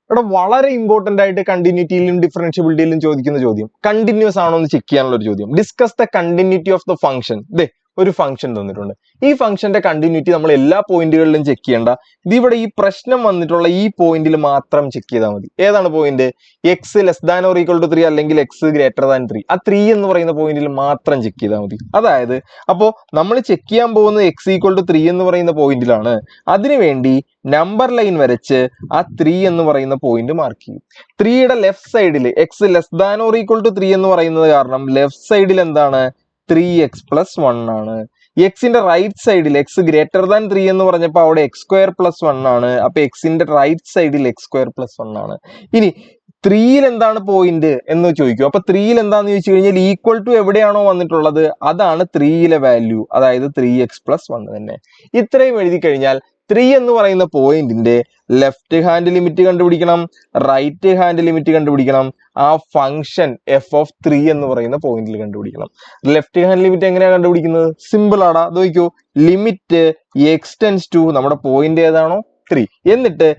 ഇവിടെ വളരെ ഇമ്പോർട്ടന്റ് ആയിട്ട് കണ്ടിന്യൂറ്റിയിലും ഡിഫറൻഷ്യബിലിറ്റിയിലും ചോദിക്കുന്ന ചോദ്യം കണ്ടിന്യൂസ് ആണോ എന്ന് ചെക്ക് ചെയ്യാനുള്ള ഒരു ചോദ്യം. Discuss the continuity of the function. ഒരു ഫംഗ്ഷൻ തന്നിട്ടുണ്ട്. ഈ ഫംഗ്ഷന്റെ കണ്ടിന്യൂറ്റി നമ്മൾ എല്ലാ പോയിന്റുകളിലും ചെക്ക് ചെയ്യേണ്ട. ഇതിവിടെ ഈ പ്രശ്നം വന്നിട്ടുള്ള ഈ പോയിന്റിൽ മാത്രം ചെക്ക് ചെയ്താൽ മതി. ഏതാണ് point? X less than or equal to 3 അല്ലെങ്കിൽ എക്സ് ഗ്രേറ്റർ ദാൻ 3. ആ 3 എന്ന് പറയുന്ന പോയിന്റിൽ മാത്രം ചെക്ക് ചെയ്താൽ മതി. അതായത് അപ്പോൾ നമ്മൾ ചെക്ക് ചെയ്യാൻ പോകുന്നത് എക്സ് ഈക്വൽ ടു 3 എന്ന് പറയുന്ന പോയിന്റിലാണ്. അതിനുവേണ്ടി നമ്പർ ലൈൻ വരച്ച് ആ 3 എന്ന് പറയുന്ന പോയിന്റ് മാർക്ക് ചെയ്യും. 3യുടെ ലെഫ്റ്റ് സൈഡിൽ x less than or equal to 3 എന്ന് പറയുന്നത് കാരണം ലെഫ്റ്റ് സൈഡിൽ എന്താണ്? 3x + 1 ആണ്. എക്സിന്റെ റൈറ്റ് സൈഡിൽ എക്സ് ഗ്രേറ്റർ ദാൻ 3 എന്ന് പറഞ്ഞപ്പോൾ അവിടെ x² + 1 ആണ്. അപ്പൊ എക്സിന്റെ റൈറ്റ് സൈഡിൽ x² + 1 ആണ്. ഇനി 3യിൽ എന്താണ് പോയിന്റ് എന്ന് ചോദിക്കും. അപ്പൊ 3യിൽ എന്താന്ന് ചോദിച്ചു കഴിഞ്ഞാൽ ഈക്വൽ ടു എവിടെയാണോ വന്നിട്ടുള്ളത് അതാണ് 3യിലെ വാല്യൂ, അതായത് 3x + 1 തന്നെ. ഇത്രയും എഴുതി കഴിഞ്ഞാൽ 3 എന്ന് പറയുന്ന പോയിന്റിന്റെ ലെഫ്റ്റ് ഹാൻഡ് ലിമിറ്റ് കണ്ടുപിടിക്കണം, റൈറ്റ് ഹാൻഡ് ലിമിറ്റ് കണ്ടുപിടിക്കണം, ആ ഫംഗ്ഷൻ f(3) എന്ന് പറയുന്ന പോയിന്റിൽ കണ്ടുപിടിക്കണം. ലെഫ്റ്റ് ഹാൻഡ് ലിമിറ്റ് എങ്ങനെയാണ് കണ്ടുപിടിക്കുന്നത്? സിമ്പിൾ ആടാ. നോക്കൂ, ലിമിറ്റ് എക്സ് ടെൻസ് ടു നമ്മുടെ പോയിന്റ് ഏതാണോ 3, എന്നിട്ട്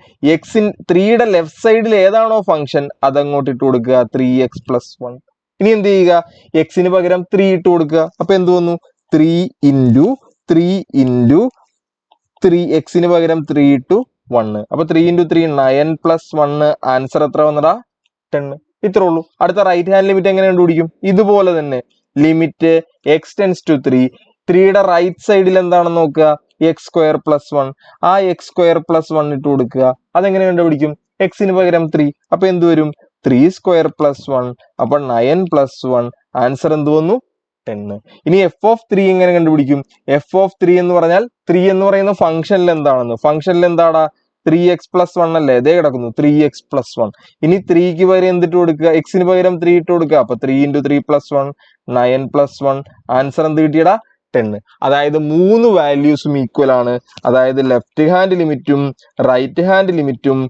3യുടെ ലെഫ്റ്റ് സൈഡിൽ ഏതാണോ ഫംഗ്ഷൻ അതങ്ങോട്ട് ഇട്ട് കൊടുക്കുക, 3x + 1. ഇനി എന്ത് ചെയ്യുക? എക്സിന് പകരം 3 ഇട്ട് കൊടുക്കുക. അപ്പൊ എന്ത് വന്നു? 3 × 3 × 3, എക്സിന് പകരം 3 × 1. അപ്പൊ 3 × 3 9 + 1. ആൻസർ എത്ര വന്നടാ? 10. ഇത്രേ ഉള്ളൂ. അടുത്ത റൈറ്റ് ഹാൻഡ് ലിമിറ്റ് എങ്ങനെ കണ്ടുപിടിക്കും? ഇതുപോലെ തന്നെ ലിമിറ്റ് എക്സ് ടെൻസ് ടു 3. 3യുടെ റൈറ്റ് സൈഡിൽ എന്താണെന്ന് നോക്കുക, x² + 1. ആ x² + 1 ഇട്ട് കൊടുക്കുക. അതെങ്ങനെ കണ്ടുപിടിക്കും? എക്സിന് പകരം 3. അപ്പൊ എന്ത് വരും? 3² + 1. അപ്പൊ 9 + 1. ആൻസർ എന്ത് വന്നു? 10. ഇനി f(3) എങ്ങനെ കണ്ടുപിടിക്കും? f(3) എന്ന് പറഞ്ഞാൽ 3 എന്ന് പറയുന്ന ഫംഗ്ഷനിൽ എന്താണെന്ന്, ഫംഗ്ഷനിൽ എന്താടാ? 3x + 1 അല്ലേ? ഇതേ കിടക്കുന്നു 3x + 1. ഇനി 3ക്ക് പകരം എന്തിട്ട് കൊടുക്കുക? എക്സിന് പകരം 3 ഇട്ട് കൊടുക്കുക. അപ്പൊ 3 × 3 + 1 9 + 1. ആൻസർ എന്ത് കിട്ടിയടാ? 10. അതായത് 3 വാല്യൂസും ഈക്വൽ ആണ്. അതായത് ലെഫ്റ്റ് ഹാൻഡ് ലിമിറ്റും റൈറ്റ് ഹാൻഡ് ലിമിറ്റും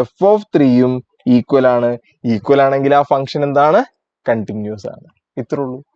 f(3)യും ഈക്വൽ ആണ്. ഈക്വൽ ആണെങ്കിൽ ആ ഫംഗ്ഷൻ എന്താണ്? കണ്ടിന്യൂസ് ആണ്. ഇത്രേ ഉള്ളൂ.